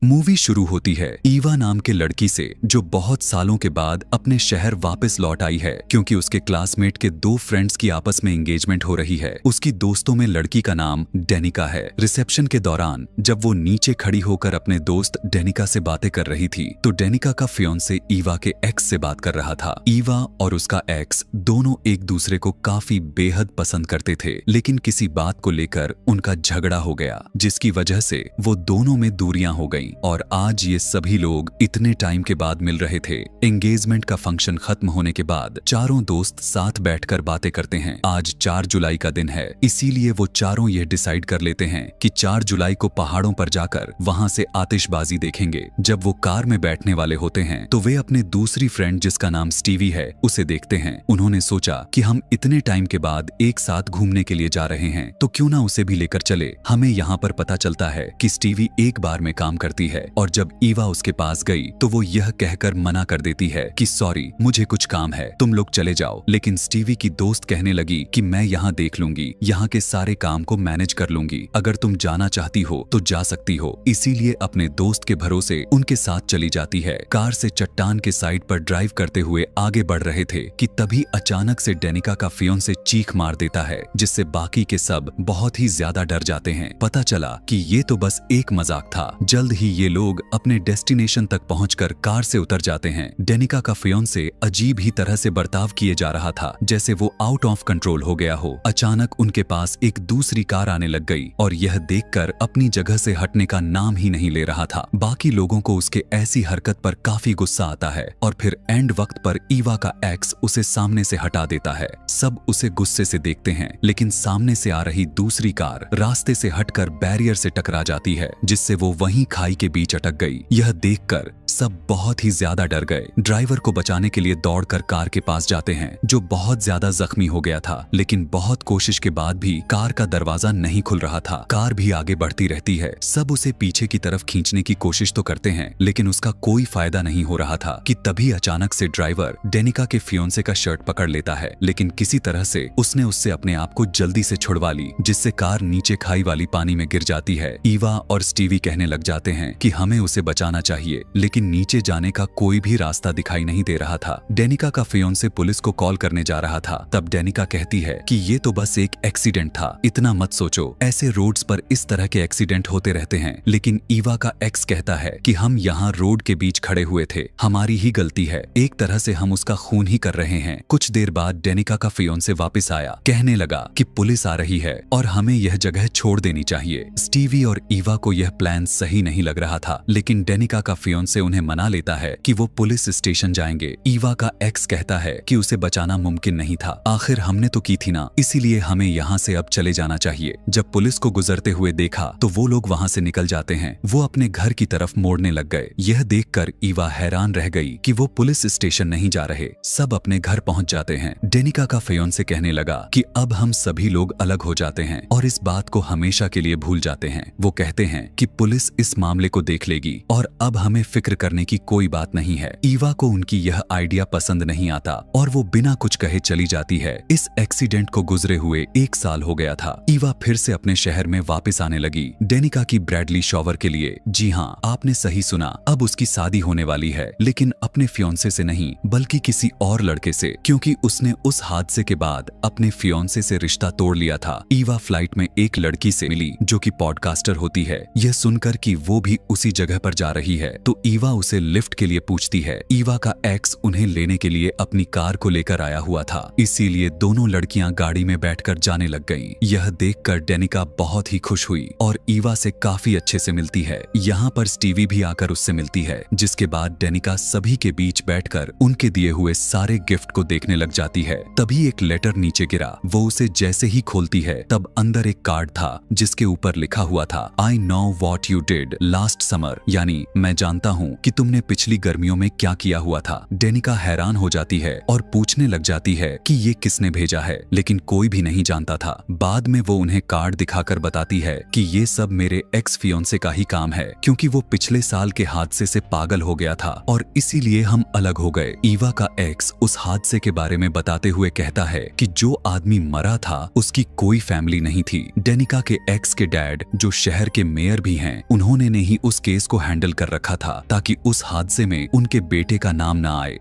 Movie शुरू होती है ईवा नाम के लड़की से जो बहुत सालों के बाद अपने शहर वापस लौट आई है क्योंकि उसके क्लासमेट के दो फ्रेंड्स की आपस में एंगेजमेंट हो रही है। उसकी दोस्तों में लड़की का नाम डेनिका है। रिसेप्शन के दौरान जब वो नीचे खड़ी होकर अपने दोस्त डेनिका से बातें कर रही थी तो डेनिका का फियांसे ईवा के एक्स से बात कर रहा था। ईवा और उसका एक्स दोनों एक दूसरे को काफी बेहद पसंद करते थे, लेकिन किसी बात को लेकर उनका झगड़ा हो गया जिसकी वजह से वो दोनों में दूरियां हो गईं और आज ये सभी लोग इतने टाइम के बाद मिल रहे थे। एंगेजमेंट का फंक्शन खत्म होने के बाद चारों दोस्त साथ बैठकर बातें करते हैं। आज 4 जुलाई का दिन है, इसीलिए वो चारों ये डिसाइड कर लेते हैं कि 4 जुलाई को पहाड़ों पर जाकर वहां से आतिशबाजी देखेंगे। जब वो कार में बैठने वाले होते हैं तो वे अपने दूसरी फ्रेंड जिसका नाम स्टीवी है उसे देखते हैं। उन्होंने सोचा कि हम इतने टाइम के बाद एक साथ घूमने के लिए जा रहे हैं तो क्यों ना उसे भी लेकर चले। हमें यहाँ पर पता चलता है कि स्टीवी एक बार में काम करती है और जब ईवा उसके पास गई तो वो यह कहकर मना कर देती है कि सॉरी मुझे कुछ काम है, तुम लोग चले जाओ। लेकिन स्टीवी की दोस्त कहने लगी कि मैं यहाँ देख लूंगी, यहाँ के सारे काम को मैनेज कर लूंगी, अगर तुम जाना चाहती हो तो जा सकती हो। इसीलिए अपने दोस्त के भरोसे उनके साथ चली जाती है। कार से चट्टान के साइड पर ड्राइव करते हुए आगे बढ़ रहे थे कि तभी अचानक से डेनिका का फियांसे चीख मार देता है जिससे बाकी के सब बहुत ही ज्यादा डर जाते हैं। पता चला कि ये तो बस एक मजाक था। जल्द ही ये लोग अपने डेस्टिनेशन तक पहुंचकर कार से उतर जाते हैं। डेनिका का फियांसे अजीब ही तरह से बर्ताव किए जा रहा था जैसे वो आउट ऑफ कंट्रोल हो गया हो। अचानक उनके पास एक दूसरी कार आने लग गई और यह देखकर अपनी जगह से हटने का नाम ही नहीं ले रहा था। बाकी लोगों को उसके ऐसी हरकत पर काफी गुस्सा आता है और फिर एंड वक्त पर ईवा का एक्स उसे सामने से हटा देता है। सब उसे गुस्से से देखते हैं, लेकिन सामने से आ रही दूसरी कार रास्ते से हटकर बैरियर से टकरा जाती है जिससे वो वहीं खाई के बीच अटक गई। यह देखकर सब बहुत ही ज्यादा डर गए। ड्राइवर को बचाने के लिए दौड़कर कार के पास जाते हैं जो बहुत ज्यादा जख्मी हो गया था, लेकिन बहुत कोशिश के बाद भी कार का दरवाजा नहीं खुल रहा था। कार भी आगे बढ़ती रहती है। सब उसे पीछे की तरफ खींचने की कोशिश तो करते हैं लेकिन उसका कोई फायदा नहीं हो रहा था कि तभी अचानक से ड्राइवर डेनिका के फियांसे का शर्ट पकड़ लेता है, लेकिन किसी तरह से उसने उससे अपने आप को जल्दी से छुड़वा ली जिससे कार नीचे खाई वाली पानी में गिर जाती है। ईवा और स्टीवी कहने लग जाते हैं कि हमें उसे बचाना चाहिए, लेकिन नीचे जाने का कोई भी रास्ता दिखाई नहीं दे रहा था। डेनिका का फियांसे पुलिस को कॉल करने जा रहा था। तब डेनिका कहती है कि ये तो बस एक एक्सीडेंट था, इतना मत सोचो, ऐसे रोड्स पर इस तरह के एक्सीडेंट होते रहते हैं। लेकिन ईवा का एक्स कहता है कि हम यहाँ रोड के बीच खड़े हुए थे, हमारी ही गलती है, एक तरह से हम उसका खून ही कर रहे हैं। कुछ देर बाद डेनिका का फियांसे वापस आया, कहने लगा कि पुलिस आ रही है और हमें यह जगह छोड़ देनी चाहिए। स्टीवी और ईवा को यह प्लान सही नहीं लग रहा था, लेकिन डेनिका का फियांसे उन्हें मना लेता है कि वो पुलिस स्टेशन जाएंगे। ईवा का एक्स कहता है कि उसे बचाना मुमकिन नहीं था, आखिर हमने तो की थी ना, इसीलिए हमें यहाँ से अब चले जाना चाहिए। जब पुलिस को गुजरते हुए देखा तो वो लोग वहाँ से निकल जाते हैं। वो अपने घर की तरफ मोड़ने लग गए। यह देखकर ईवा हैरान रह गई कि वो पुलिस स्टेशन नहीं जा रहे, सब अपने घर पहुँच जाते हैं। डेनिका का फियांसे कहने लगा कि अब हम सभी लोग अलग हो जाते हैं और इस बात को हमेशा के लिए भूल जाते हैं। वो कहते हैं कि पुलिस इस मामले को देख लेगी और अब हमें फिक्र करने की कोई बात नहीं है। ईवा को उनकी यह आइडिया पसंद नहीं आता और वो बिना कुछ कहे चली जाती है। इस एक्सीडेंट को गुजरे हुए 1 साल हो गया था। ईवा फिर से अपने शहर में वापस आने लगी डेनिका की ब्रैडली शॉवर के लिए। जी हाँ, आपने सही सुना, अब उसकी शादी होने वाली है, लेकिन अपने फियांसे से नहीं बल्कि किसी और लड़के से, क्योंकि उसने उस हादसे के बाद अपने फियांसे से रिश्ता तोड़ लिया था। ईवा फ्लाइट में एक लड़की से मिली जो कि पॉडकास्टर होती है। यह सुनकर कि वो भी उसी जगह पर जा रही है तो ईवा उसे लिफ्ट के लिए पूछती है। ईवा का एक्स उन्हें लेने के लिए अपनी कार को लेकर आया हुआ था, इसीलिए दोनों लड़कियां गाड़ी में बैठकर जाने लग गईं। यह देखकर डेनिका बहुत ही खुश हुई और ईवा से काफी अच्छे से मिलती है। यहाँ पर स्टीवी भी आकर उससे मिलती है, जिसके बाद डेनिका सभी के बीच बैठकर उनके दिए हुए सारे गिफ्ट को देखने लग जाती है। तभी एक लेटर नीचे गिरा। वो उसे जैसे ही खोलती है तब अंदर एक कार्ड था जिसके ऊपर लिखा हुआ था I know what you did last summer, यानी मैं जानता हूँ कि तुमने पिछली गर्मियों में क्या किया हुआ था। डेनिका हैरान हो जाती है और पूछने लग जाती है कि ये किसने भेजा है, लेकिन कोई भी नहीं जानता था। बाद में वो उन्हें कार्ड दिखाकर बताती है कि ये सब मेरे एक्स फियांसे का ही काम है, क्योंकि वो पिछले साल के हादसे से पागल हो गया था और इसीलिए हम अलग हो गए। ईवा का एक्स उस हादसे के बारे में बताते हुए कहता है कि जो आदमी मरा था उसकी कोई फैमिली नहीं थी। डेनिका के एक्स के डैड जो शहर के मेयर भी हैं, उन्होंने ने ही ही उस केस को हैंडल कर रखा था ताकि उस हादसे में उनके बेटे का नाम ना आए।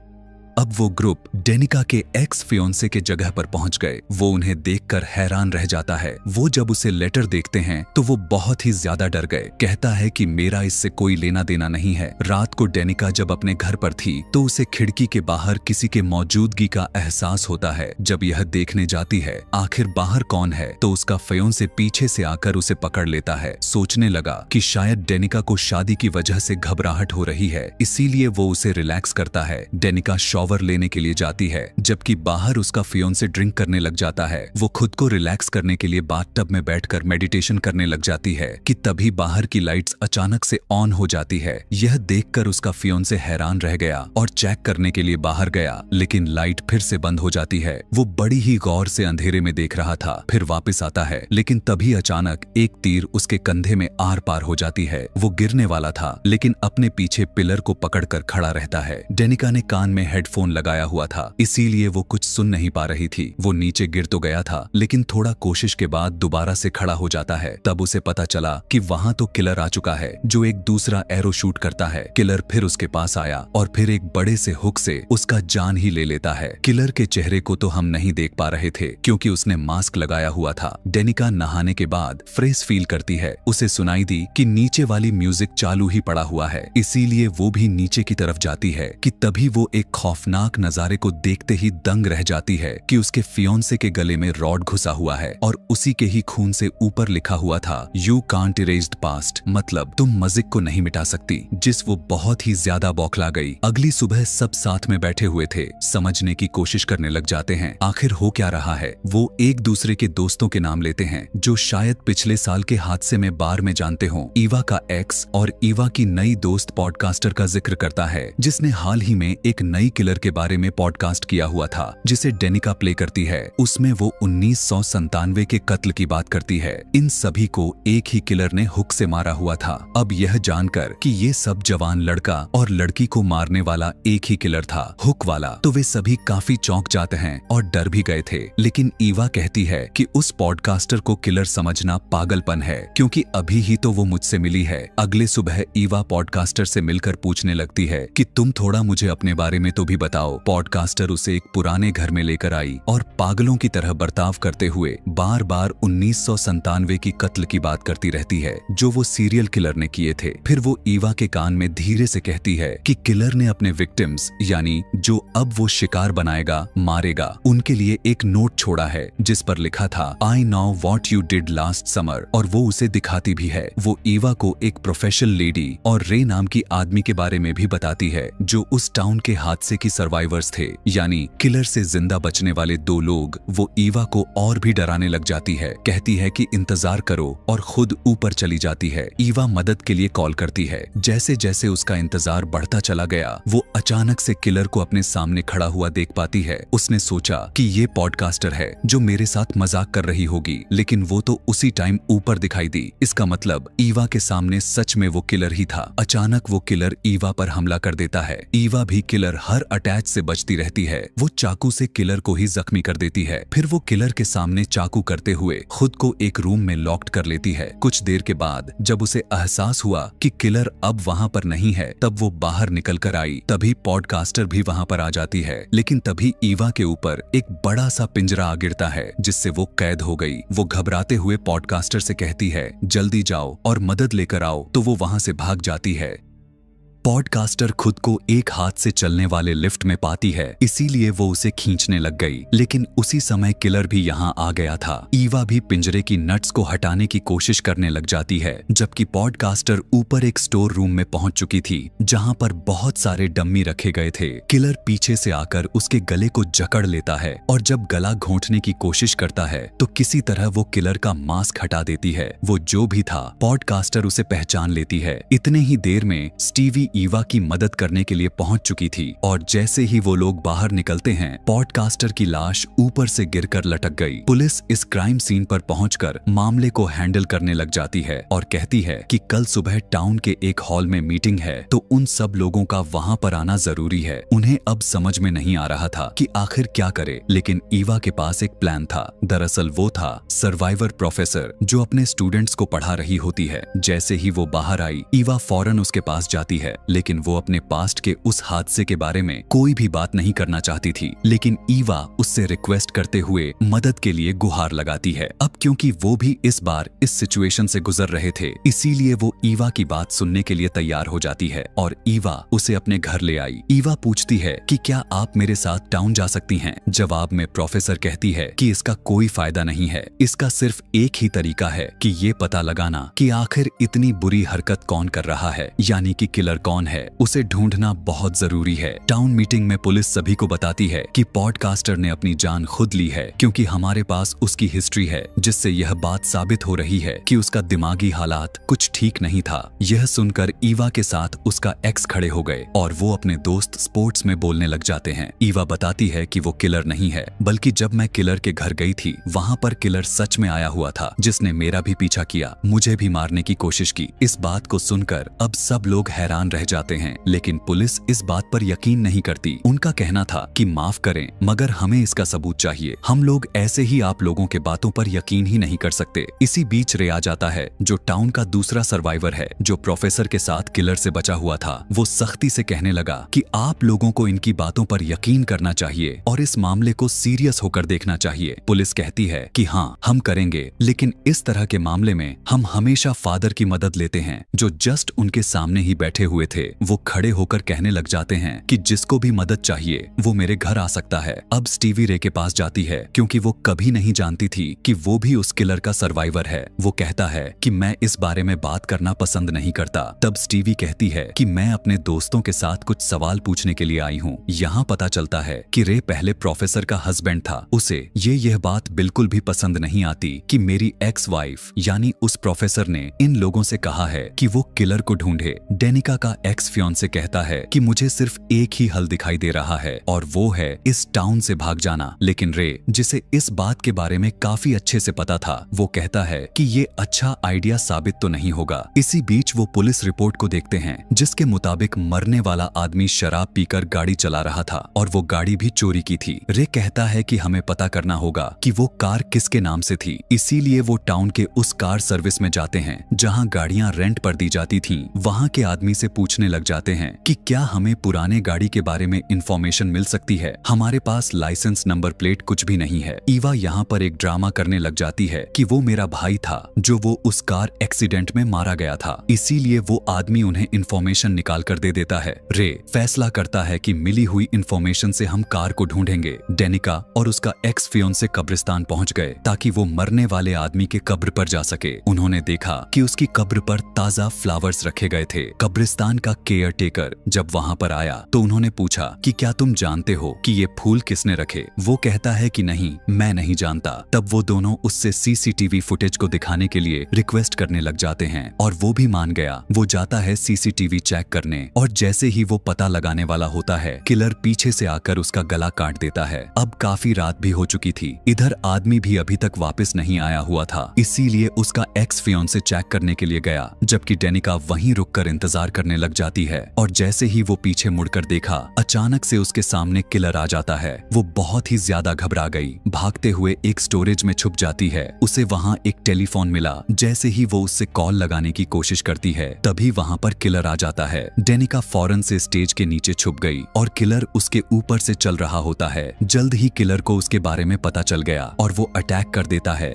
अब वो ग्रुप डेनिका के एक्स फियोंसे के जगह पर पहुंच गए। वो उन्हें देखकर हैरान रह जाता है। वो जब उसे लेटर देखते हैं तो वो बहुत ही ज्यादा डर गए। कहता है कि मेरा इससे कोई लेना देना नहीं है। रात को डेनिका जब अपने घर पर थी तो उसे खिड़की के बाहर किसी के मौजूदगी का एहसास होता है। जब यह देखने जाती है आखिर बाहर कौन है तो उसका फियोंसे पीछे से आकर उसे पकड़ लेता है। सोचने लगा कि शायद डेनिका को शादी की वजह से घबराहट हो रही है, इसीलिए वो उसे रिलैक्स करता है। डेनिका शॉवर लेने के लिए जाती है, जबकि बाहर उसका फियोंसे ड्रिंक करने लग जाता है। वो खुद को रिलैक्स करने के लिए बाथटब में बैठकर मेडिटेशन करने लग जाती है कि तभी बाहर की लाइट्स अचानक से ऑन हो जाती है। यह देखकर उसका फियोंसे हैरान रह गया और चेक करने के लिए बाहर गया, लेकिन लाइट फिर से बंद हो जाती है। वो बड़ी ही गौर से अंधेरे में देख रहा था, फिर वापस आता है, लेकिन तभी अचानक एक तीर उसके कंधे में आर पार हो जाती है। वो गिरने वाला था, लेकिन अपने पीछे पिलर को पकड़कर खड़ा रहता है। डेनिका ने कान में हेडफोन लगाया हुआ था, इसीलिए वो कुछ सुन नहीं पा रही थी। वो नीचे गिर तो गया था, लेकिन थोड़ा कोशिश के बाद दोबारा से खड़ा हो जाता है। तब उसे पता चला कि वहां तो किलर आ चुका है, जो एक दूसरा एरो शूट करता है। किलर फिर उसके पास आया और फिर एक बड़े से हुक से उसका जान ही ले लेता है। किलर के चेहरे को तो हम नहीं देख पा रहे थे क्योंकि उसने मास्क लगाया हुआ था। डेनिका नहाने के बाद फ्रेश फील करती है। उसे सुनाई दी कि नीचे वाली म्यूजिक चालू ही पड़ा हुआ है, इसीलिए वो भी नीचे की तरफ जाती है कि तभी वो एक खौफनाक नजारे को देखते ही दंग रह जाती है कि उसके फियोंसे के गले में रॉड घुसा हुआ है और उसी के ही खून से ऊपर लिखा हुआ था you can't erase the past, मतलब तुम मजिक को नहीं मिटा सकती। जिस वो बहुत ही ज्यादा बौखला गई। अगली सुबह सब साथ में बैठे हुए थे, समझने की कोशिश करने लग जाते हैं आखिर हो क्या रहा है। वो एक दूसरे के दोस्तों के नाम लेते हैं जो शायद पिछले साल के हादसे में बार में जानते हों। ईवा का एक्स और ईवा की नई दोस्त पॉडकास्टर का जिक्र करता है, जिसने हाल ही में एक नई किलर के बारे में पॉडकास्ट किया हुआ था जिसे डेनिका प्ले करती है। उसमें वो 1997 के कत्ल की बात करती है। इन सभी को एक ही किलर ने हुक से मारा हुआ था। अब यह जानकर कि ये सब जवान लड़का और लड़की को मारने वाला एक ही किलर था, हुक वाला, तो वे सभी काफी चौंक जाते हैं और डर भी गए थे। लेकिन ईवा कहती है कि उस पॉडकास्टर को किलर समझना पागलपन है, क्योंकि अभी ही तो वो मुझसे मिली है। अगले सुबह ईवा पॉडकास्टर से मिलकर पूछने लगती है कि तुम थोड़ा मुझे अपने बारे में तो भी बताओ। पॉडकास्टर उसे एक पुराने घर में लेकर आई और पागलों की तरह बर्ताव करते हुए बार बार 1997 की कत्ल की बात करती रहती है जो वो सीरियल किलर ने किए थे। फिर वो ईवा के कान में धीरे से कहती है कि किलर ने अपने विक्टिम्स, यानी जो अब वो शिकार बनाएगा, मारेगा, उनके लिए एक नोट छोड़ा है जिस पर लिखा था I know what you did last summer, और वो उसे दिखाती भी है। वो ईवा को एक प्रोफेशनल लेडी और रे नाम की आदमी के बारे में भी बताती है जो उस टाउन के हादसे की सर्वाइवर्स थे, यानी किलर से जिंदा बचने वाले 2 लोग। वो ईवा को और भी डराने लग जाती है, कहती है कि इंतजार करो और खुद ऊपर चली जाती है। ईवा मदद के लिए कॉल करती है। जैसे जैसे उसका इंतजार बढ़ता चला गया, वो अचानक से किलर को अपने सामने खड़ा हुआ देख पाती है। उसने सोचा कि ये पॉडकास्टर है जो मेरे साथ मजाक कर रही होगी, लेकिन वो तो उसी टाइम ऊपर दिखाई दी। इसका मतलब ईवा के सामने सच में वो किलर ही था। अचानक वो किलर ईवा पर हमला कर देता है। ईवा भी किलर हर अटैच से बचती रहती है। वो चाकू से किलर को ही जख्मी कर देती है। फिर वो किलर के सामने चाकू करते हुए खुद को एक रूम में लॉक्ड कर लेती है। कुछ देर के बाद जब उसे एहसास हुआ कि किलर अब वहां पर नहीं है, तब वो बाहर निकल कर आई। तभी पॉडकास्टर भी वहां पर आ जाती है, लेकिन तभी ईवा के ऊपर एक बड़ा सा पिंजरा आ गिरता है जिससे वो कैद हो गई। वो घबराते हुए पॉडकास्टर से कहती है जल्दी जाओ और मदद लेकर आओ, तो वो वहां से भाग जाती है। पॉडकास्टर खुद को एक हाथ से चलने वाले लिफ्ट में पाती है, इसीलिए वो उसे खींचने लग गई। लेकिन उसी समय किलर भी यहाँ आ गया था। ईवा भी पिंजरे की नट्स को हटाने की कोशिश करने लग जाती है, जबकि पॉडकास्टर ऊपर एक स्टोर रूम में पहुंच चुकी थी जहां पर बहुत सारे डम्मी रखे गए थे। किलर पीछे से आकर उसके गले को जकड़ लेता है और जब गला घोंटने की कोशिश करता है तो किसी तरह वो किलर का मास्क हटा देती है। वो जो भी था, पॉडकास्टर उसे पहचान लेती है। इतने ही देर में स्टीवी ईवा की मदद करने के लिए पहुंच चुकी थी। और जैसे ही वो लोग बाहर निकलते हैं, पॉडकास्टर की लाश ऊपर से गिरकर लटक गई। पुलिस इस क्राइम सीन पर पहुंचकर मामले को हैंडल करने लग जाती है और कहती है कि कल सुबह टाउन के एक हॉल में मीटिंग है, तो उन सब लोगों का वहां पर आना जरूरी है। उन्हें अब समझ में नहीं आ रहा था कि आखिर क्या करे, लेकिन ईवा के पास एक प्लान था। दरअसल वो था सर्वाइवर प्रोफेसर, जो अपने स्टूडेंट्स को पढ़ा रही होती है। जैसे ही वो बाहर आई, ईवा फौरन उसके पास जाती है, लेकिन वो अपने पास्ट के उस हादसे के बारे में कोई भी बात नहीं करना चाहती थी। लेकिन ईवा उससे रिक्वेस्ट करते हुए मदद के लिए गुहार लगाती है। अब क्योंकि वो भी इस बार इस सिचुएशन से गुजर रहे थे, इसीलिए वो ईवा की बात सुनने के लिए तैयार हो जाती है और ईवा उसे अपने घर ले आई। ईवा पूछती है कि क्या आप मेरे साथ टाउन जा सकती हैं? जवाब में प्रोफेसर कहती है कि इसका कोई फायदा नहीं है, इसका सिर्फ एक ही तरीका है कि ये पता लगाना कि आखिर इतनी बुरी हरकत कौन कर रहा है, यानी कि किलर कौन है। उसे ढूंढना बहुत जरूरी है। टाउन मीटिंग में पुलिस सभी को बताती है कि पॉडकास्टर ने अपनी जान खुद ली है, क्योंकि हमारे पास उसकी हिस्ट्री है, जिससे यह बात साबित हो रही है कि उसका दिमागी हालात कुछ ठीक नहीं था। यह सुनकर ईवा के साथ उसका एक्स खड़े हो गए और वो अपने दोस्त स्पोर्ट्स में बोलने लग जाते हैं। ईवा बताती है कि वो किलर नहीं है, बल्कि जब मैं किलर के घर गई थी, वहाँ पर किलर सच में आया हुआ था, जिसने मेरा भी पीछा किया, मुझे भी मारने की कोशिश की। इस बात को सुनकर अब सब लोग हैरान रह जाते हैं, लेकिन पुलिस इस बात पर यकीन नहीं करती। उनका कहना था कि माफ करें, मगर हमें इसका सबूत चाहिए। हम लोग ऐसे ही आप लोगों के बातों पर यकीन ही नहीं कर सकते। इसी बीच रे आ जाता है, जो टाउन का दूसरा सर्वाइवर है, जो प्रोफेसर के साथ किलर से बचा हुआ था। वो सख्ती से कहने लगा कि आप लोगों को इनकी बातों पर यकीन करना चाहिए और इस मामले को सीरियस होकर देखना चाहिए। पुलिस कहती है कि हाँ, हम करेंगे, लेकिन इस तरह के मामले में हम हमेशा फादर की मदद लेते हैं, जो जस्ट उनके सामने ही बैठे हुए थे। वो खड़े होकर कहने लग जाते हैं कि जिसको भी मदद चाहिए वो मेरे घर आ सकता है। अब स्टीवी रे के पास जाती है, क्योंकि वो कभी नहीं जानती थी कि वो भी उस किलर का सर्वाइवर है। वो कहता है कि मैं इस बारे में बात करना पसंद नहीं करता। तब स्टीवी कहती है कि मैं अपने दोस्तों के साथ कुछ सवाल पूछने के लिए आई हूँ। यहाँ पता चलता है कि रे पहले प्रोफेसर का हस्बैंड था। उसे यह बात बिल्कुल भी पसंद नहीं आती कि मेरी एक्स वाइफ यानी उस प्रोफेसर ने इन लोगों से कहा है कि वो किलर को ढूंढे। डेनिका का एक्स फियांसे कहता है कि मुझे सिर्फ एक ही हल दिखाई दे रहा है और वो है इस टाउन से भाग जाना। लेकिन रे, जिसे इस बात के बारे में काफी अच्छे से पता था, वो कहता है कि ये अच्छा आइडिया साबित तो नहीं होगा। इसी बीच वो पुलिस रिपोर्ट को देखते हैं, जिसके मुताबिक मरने वाला आदमी शराब पीकर गाड़ी चला रहा था और वो गाड़ी भी चोरी की थी। रे कहता है कि हमें पता करना होगा कि वो कार किसके नाम से थी। इसीलिए वो टाउन के उस कार सर्विस में जाते हैं जहां गाड़ियां रेंट पर दी जाती थीं। वहां के आदमी से पूछने लग जाते हैं कि क्या हमें पुराने गाड़ी के बारे में इंफॉर्मेशन मिल सकती है। हमारे पास लाइसेंस नंबर प्लेट कुछ भी नहीं है। ईवा यहाँ पर एक ड्रामा करने लग जाती है कि वो मेरा भाई था, जो वो उस कार एक्सीडेंट में मारा गया था, इसीलिए वो आदमी उन्हें इंफॉर्मेशन निकाल कर दे देता है। रे फैसला करता है कि मिली हुई इंफॉर्मेशन से हम कार को ढूंढेंगे। डेनिका और उसका एक्स फियांसे कब्रिस्तान पहुंच गए ताकि वो मरने वाले आदमी के कब्र पर जा सके। उन्होंने देखा कि उसकी कब्र पर ताजा फ्लावर्स रखे गए थे। कब्रिस्तान का केयर टेकर जब वहां पर आया तो उन्होंने पूछा कि क्या तुम जानते हो कि ये फूल किसने रखे। वो कहता है कि नहीं, मैं नहीं जानता। तब वो दोनों उससे सीसीटीवी फुटेज को दिखाने के लिए रिक्वेस्ट करने लग जाते हैं और वो भी मान गया। वो जाता है सीसीटीवी चेक करने और जैसे ही वो पता लगाने वाला होता है, किलर पीछे से आकर उसका गला काट देता है। अब काफी रात भी हो चुकी थी। इधर आदमी भी अभी तक वापस नहीं आया हुआ था, इसीलिए उसका एक्स फियांसे चेक करने के लिए गया, जबकि डेनिका वहीं रुककर इंतजार करने लग जाती है। और जैसे ही वो पीछे मुड़कर देखा, अचानक से उसके सामने किलर आ जाता है। वो बहुत ही ज्यादा घबरा गई, भागते हुए एक स्टोरेज में छुप जाती है। उसे वहां एक टेलीफोन मिला। जैसे ही वो उससे कॉल लगाने की कोशिश करती है, तभी वहां पर किलर आ जाता है। डेनिका फौरन से स्टेज के नीचे छुप गई और किलर उसके ऊपर से चल रहा होता है। जल्द ही किलर को उसके बारे में पता चल गया और वो अटैक कर देता है।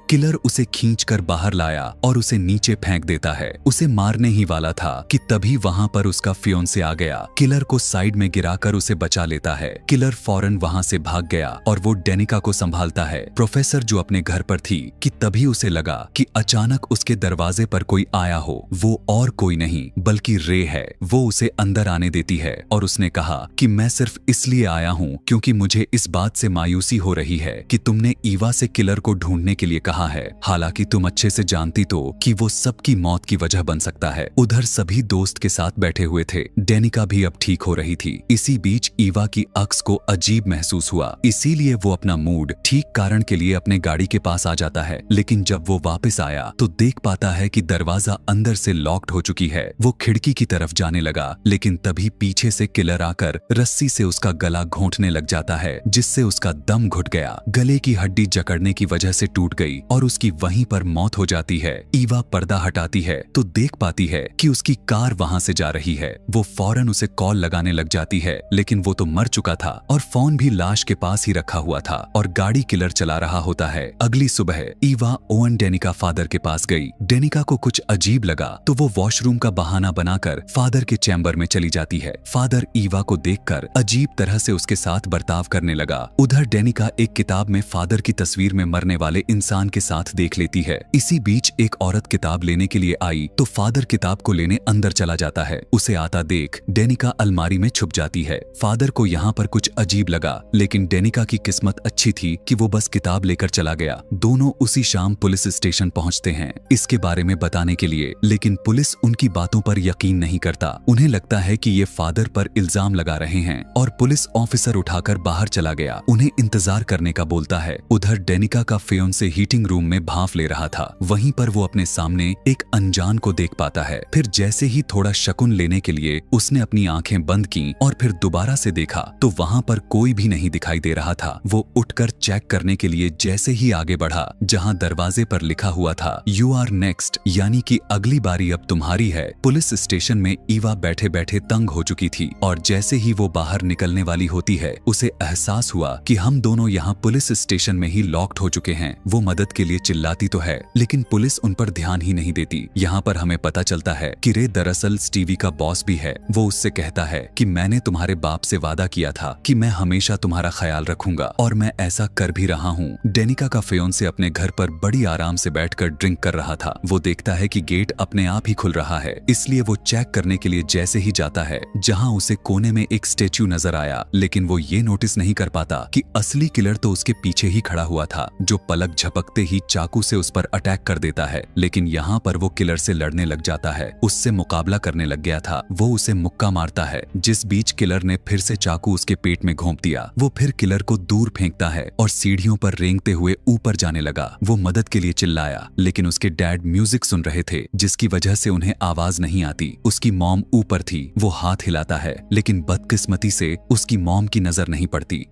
किलर उसे खींचकर बाहर लाया और उसे नीचे फेंक देता है। उसे मारने ही वाला था कि तभी वहां पर उसका फियांसे आ गया। किलर को साइड में गिराकर उसे बचा लेता है। किलर फौरन वहां से भाग गया और वो डेनिका को संभालता है। प्रोफेसर जो अपने घर पर थी कि तभी उसे लगा कि अचानक उसके दरवाजे पर कोई आया हो। वो और कोई नहीं बल्कि रे है। वो उसे अंदर आने देती है और उसने कहा कि मैं सिर्फ इसलिए आया हूँ क्योंकि मुझे इस बात से मायूसी हो रही है कि तुमने ईवा से किलर को ढूंढने के लिए कहा रहा है, हालांकि तुम अच्छे से जानती तो कि वो सबकी मौत की वजह बन सकता है। उधर सभी दोस्त के साथ बैठे हुए थे। डेनिका भी अब ठीक हो रही थी। इसी बीच ईवा की अक्स को अजीब महसूस हुआ, इसीलिए वो अपना मूड ठीक कारण के लिए अपने गाड़ी के पास आ जाता है। लेकिन जब वो वापस आया तो देख पाता है कि दरवाजा अंदर से लॉक्ड हो चुकी है। वो खिड़की की तरफ जाने लगा, लेकिन तभी पीछे से किलर आकर रस्सी से उसका गला घोंटने लग जाता है, जिससे उसका दम घुट गया। गले की हड्डी जकड़ने की वजह से टूट गई और उसकी वहीं पर मौत हो जाती है। ईवा पर्दा हटाती है तो देख पाती है कि उसकी कार वहां से जा रही है। वो फौरन उसे कॉल लगाने लग जाती है, लेकिन वो तो मर चुका था और फोन भी लाश के पास ही रखा हुआ था और गाड़ी किलर चला रहा होता है। अगली सुबह ईवा ओवन डेनिका फादर के पास गई। डेनिका को कुछ अजीब लगा तो वो वॉशरूम का बहाना बनाकर फादर के चैम्बर में चली जाती है। फादर ईवा को देखकर अजीब तरह से उसके साथ बर्ताव करने लगा। उधर डेनिका एक किताब में फादर की तस्वीर में मरने वाले इंसान के साथ देख लेती है। इसी बीच एक औरत किताब लेने के लिए आई तो फादर किताब को लेने अंदर चला जाता है। उसे आता देख डेनिका अलमारी में छुप जाती है। फादर को यहाँ पर कुछ अजीब लगा, लेकिन डेनिका की किस्मत अच्छी थी कि वो बस किताब लेकर चला गया। दोनों उसी शाम पुलिस स्टेशन पहुंचते हैं इसके बारे में बताने के लिए, लेकिन पुलिस उनकी बातों पर यकीन नहीं करता। उन्हें लगता है कि ये फादर पर इल्जाम लगा रहे हैं और पुलिस ऑफिसर उठाकर बाहर चला गया। उन्हें इंतजार करने का बोलता है। उधर डेनिका का फियोंसे हीटिंग रूम में भांफ ले रहा था। वहीं पर वो अपने सामने एक अनजान को देख पाता है। फिर जैसे ही थोड़ा शकुन लेने के लिए उसने अपनी आंखें बंद की और फिर दोबारा से देखा तो वहां पर कोई भी नहीं दिखाई दे रहा था। वो उठकर चेक करने के लिए जैसे ही आगे बढ़ा, जहां दरवाजे पर लिखा हुआ था यू आर नेक्स्ट, यानी कि अगली बारी अब तुम्हारी है। पुलिस स्टेशन में ईवा बैठे बैठे तंग हो चुकी थी और जैसे ही वो बाहर निकलने वाली होती है उसे एहसास हुआ कि हम दोनों यहाँ पुलिस स्टेशन में ही लॉक्ड हो चुके हैं। वो मदद के लिए चिल्लाती तो है, लेकिन पुलिस उन पर ध्यान ही नहीं देती। यहाँ पर हमें पता चलता है कि रे दरअसल स्टीवी का बॉस भी है। वो उससे कहता है कि मैंने तुम्हारे बाप से वादा किया था कि मैं हमेशा तुम्हारा ख्याल रखूंगा और मैं ऐसा कर भी रहा हूँ। डेनिका का फियोंसे अपने घर पर बड़ी आराम से बैठकर ड्रिंक कर रहा था। वो देखता है कि गेट अपने आप ही खुल रहा है, इसलिए वो चेक करने के लिए जैसे ही जाता है, जहां उसे कोने में एक स्टेच्यू नजर आया, लेकिन वो ये नोटिस नहीं कर पाता कि असली किलर तो उसके पीछे ही खड़ा हुआ था, जो पलक झपकते ही चाकू से उस पर अटैक कर देता है। लेकिन यहाँ पर वो किलर से लड़ने लग जाता है, उससे मुकाबला करने लग गया था। वो उसे मुक्का मारता है, जिस बीच किलर ने फिर से चाकू उसके पेट में घोंप दिया। वो फिर किलर को दूर फेंकता है और सीढ़ियों पर रेंगते हुए ऊपर जाने लगा। वो मदद के लिए चिल्लाया, लेकिन उसके डैड म्यूजिक सुन रहे थे, जिसकी वजह से उन्हें आवाज नहीं आती। उसकी मॉम ऊपर थी। वो हाथ हिलाता है, लेकिन बदकिस्मती से उसकी मॉम की नजर नहीं पड़ती।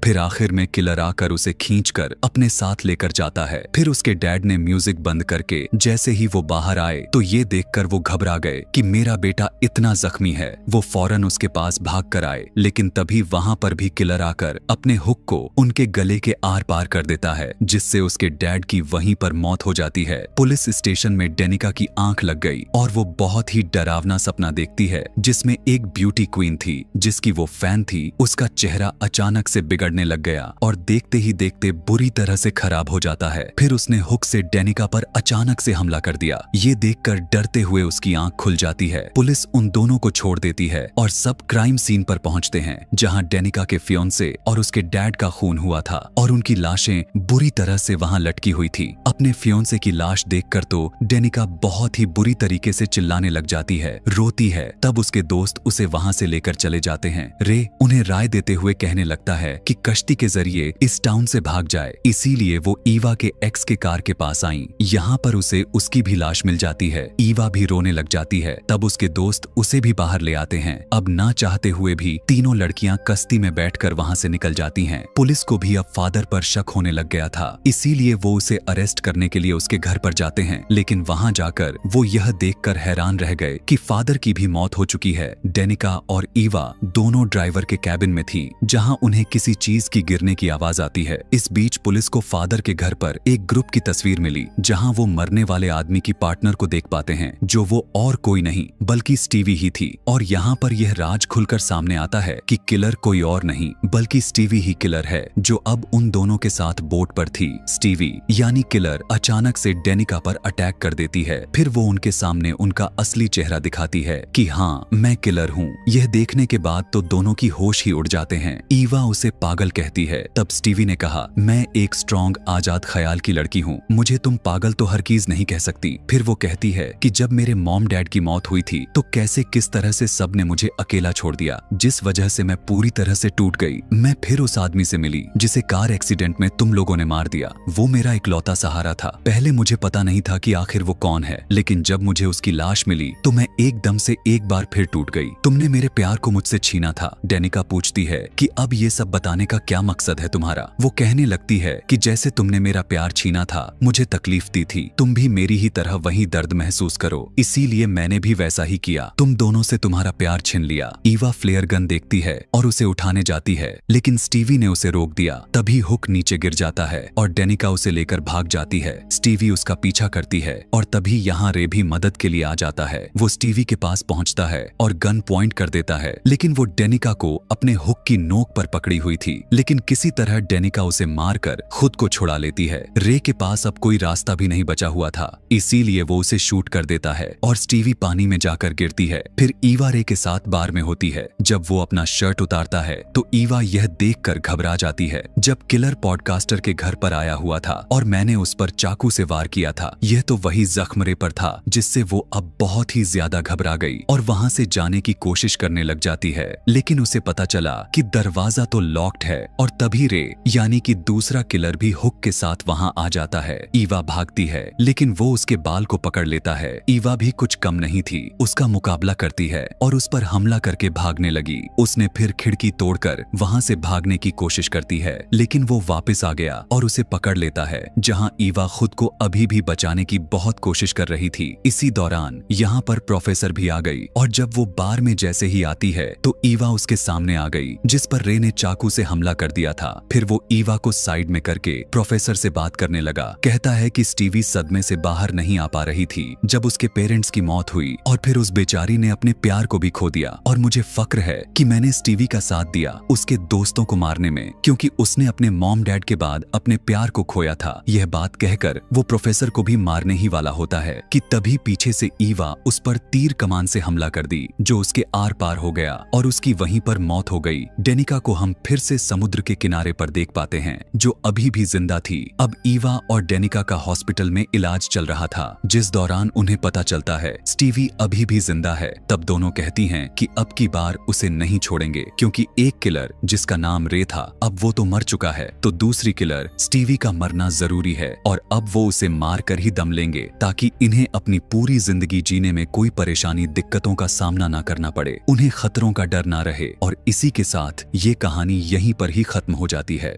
फिर आखिर में किलर आकर उसे खींचकर अपने साथ लेकर जाता है। फिर उसके डैड ने म्यूजिक बंद करके जैसे ही वो बाहर आए तो ये देखकर वो घबरा गए कि मेरा बेटा इतना जख्मी है। वो फौरन उसके पास भाग कर आए, लेकिन तभी वहां पर भी किलर आकर अपने हुक को उनके गले के आर पार कर देता है, जिससे उसके डैड की वहीं पर मौत हो जाती है। पुलिस स्टेशन में डेनिका की आंख लग गई और वो बहुत ही डरावना सपना देखती है, जिसमें एक ब्यूटी क्वीन थी जिसकी वो फैन थी। उसका चेहरा अचानक से बिगड़ने लग गया और देखते ही देखते बुरी तरह से खराब हो जाता है। फिर उसने हुक से डेनिका पर अचानक से हमला कर दिया। ये देखकर डरते हुए उसकी आंख खुल जाती है। पुलिस उन दोनों को छोड़ देती है और सब क्राइम सीन पर पहुंचते हैं, जहां डेनिका के फियोंसे और उसके डैड का खून हुआ था और उनकी लाशें बुरी तरह से वहां लटकी हुई थी। अपने फियोंसे की लाश देखकर तो डेनिका बहुत ही बुरी तरीके से चिल्लाने लग जाती है, रोती है। तब उसके दोस्त उसे वहां से लेकर चले जाते हैं। रे उन्हें राय देते हुए कहने लगता है कि कश्ती के जरिए इस टाउन से भाग जाए, इसीलिए वो ईवा के एक्स के कार के पास आई। यहाँ पर उसे उसकी भी लाश मिल जाती है। ईवा भी रोने लग जाती है। तब उसके दोस्त उसे भी बाहर ले आते हैं। अब ना चाहते हुए भी तीनों लड़कियां कश्ती में बैठकर वहां से निकल जाती हैं। पुलिस को भी अब फादर पर शक होने लग गया था, इसीलिए वो उसे अरेस्ट करने के लिए उसके घर पर जाते हैं। लेकिन वहां जाकर वो यह देखकर हैरान रह गए कि फादर की भी मौत हो चुकी है। डेनिका और ईवा दोनों ड्राइवर के कैबिन में थी, जहां उन्हें किसी चीज की गिरने की आवाज आती है। इस बीच पुलिस को फादर के घर पर एक ग्रुप की तस्वीर मिली, जहां वो मरने वाले आदमी की पार्टनर को देख पाते हैं, जो वो और कोई नहीं बल्कि स्टीवी ही थी। और यहाँ पर यह राज खुलकर सामने आता है कि किलर कोई और नहीं बल्कि स्टीवी ही किलर है, जो अब उन दोनों के साथ बोट पर थी। स्टीवी यानी किलर अचानक से डेनिका पर अटैक कर देती है। फिर वो उनके सामने उनका असली चेहरा दिखाती है कि हाँ मैं किलर हूँ। यह देखने के बाद तो दोनों की होश ही उड़ जाते हैं। ईवा उसे पागल पागल कहती है। तब स्टीवी ने कहा, मैं एक स्ट्रॉन्ग आजाद ख्याल की लड़की हूँ, मुझे तुम पागल तो हरगिज नहीं कह सकती। फिर वो कहती है कि जब मेरे मॉम डैड की मौत हुई थी तो कैसे किस तरह से सब ने मुझे अकेला छोड़ दिया, जिस वजह से मैं पूरी तरह से टूट गई। मैं फिर उस आदमी से मिली जिसे कार एक्सीडेंट में तुम लोगों ने मार दिया। वो मेरा इकलौता सहारा था। पहले मुझे पता नहीं था कि आखिर वो कौन है, लेकिन जब मुझे उसकी लाश मिली तो मैं एकदम से एक बार फिर टूट गई। तुमने मेरे प्यार को मुझसे छीना था। डेनिका पूछती है कि अब ये सब बताने का क्या मकसद है तुम्हारा। वो कहने लगती है कि जैसे तुमने मेरा प्यार छीना था, मुझे तकलीफ दी थी, तुम भी मेरी ही तरह वही दर्द महसूस करो, इसीलिए मैंने भी वैसा ही किया। तुम दोनों से तुम्हारा प्यार छिन लिया। ईवा फ्लेयर गन देखती है और उसे उठाने जाती है, लेकिन स्टीवी ने उसे रोक दिया। तभी हुक नीचे गिर जाता है और डेनिका उसे लेकर भाग जाती है। स्टीवी उसका पीछा करती है और तभी यहाँ रे भी मदद के लिए आ जाता है। वो स्टीवी के पास पहुंचता है और गन पॉइंट कर देता है, लेकिन वो डेनिका को अपने हुक की नोक पर पकड़ी हुई थी। लेकिन किसी तरह डेनिका उसे मारकर खुद को छुड़ा लेती है। रे के पास अब कोई रास्ता भी नहीं बचा हुआ था, इसीलिए वो उसे शूट कर देता है और स्टीवी पानी में जाकर गिरती है। फिर ईवा रे के साथ बार में होती है। जब वो अपना शर्ट उतारता है तो ईवा यह देखकर घबरा जाती है। जब किलर पॉडकास्टर के घर पर आया हुआ था और मैंने उस पर चाकू से वार किया था, यह तो वही जख्म रे पर था जिससे वो अब बहुत ही ज्यादा घबरा गई और वहां से जाने की कोशिश करने लग जाती है। लेकिन उसे पता चला कि दरवाजा तो लॉक्ड है और तभी रे यानी कि दूसरा किलर भी हुक के साथ वहां आ जाता है। ईवा भागती है, लेकिन वो उसके बाल को पकड़ लेता है। ईवा भी कुछ कम नहीं थी, उसका मुकाबला करती है और उस पर हमला करके भागने लगी। उसने फिर खिड़की तोड़कर वहां से भागने की कोशिश करती है, लेकिन वो वापस आ गया और उसे पकड़ लेता है, जहां ईवा खुद को अभी भी बचाने की बहुत कोशिश कर रही थी। इसी दौरान यहाँ पर प्रोफेसर भी आ गई और जब वो बार में जैसे ही आती है तो ईवा उसके सामने आ गई, जिस पर रे ने चाकू से हमला कर दिया था। फिर वो ईवा को साइड में करके प्रोफेसर से बात करने लगा। कहता है कि स्टीवी सदमे से बाहर नहीं आ पा रही थी जब उसके पेरेंट्स की मौत हुई और फिर उस बेचारी ने अपने प्यार को भी खो दिया, और मुझे फक्र है कि मैंने स्टीवी का साथ दिया उसके दोस्तों को मारने में, क्योंकि उसने अपने मॉम डैड के बाद अपने प्यार को खोया था। यह बात कहकर वो प्रोफेसर को भी मारने ही वाला होता है कि तभी पीछे से ईवा उस पर तीर कमान से हमला कर दी, जो उसके आर पार हो गया और उसकी वहीं पर मौत हो गई। डेनिका को हम फिर से समुद्र के किनारे पर देख पाते हैं, जो अभी भी जिंदा थी। अब ईवा और डेनिका का हॉस्पिटल में इलाज चल रहा था, जिस दौरान उन्हें पता चलता है स्टीवी अभी भी जिंदा है। तब दोनों कहती हैं कि अब की बार उसे नहीं छोड़ेंगे, क्योंकि एक किलर जिसका नाम रे था अब वो तो मर चुका है, तो दूसरी किलर स्टीवी का मरना जरूरी है और अब वो उसे मार कर ही दम लेंगे, ताकि इन्हें अपनी पूरी जिंदगी जीने में कोई परेशानी दिक्कतों का सामना ना करना पड़े, उन्हें खतरों का डर ना रहे। और इसी के साथ ये कहानी यहीं पर ही खत्म हो जाती है।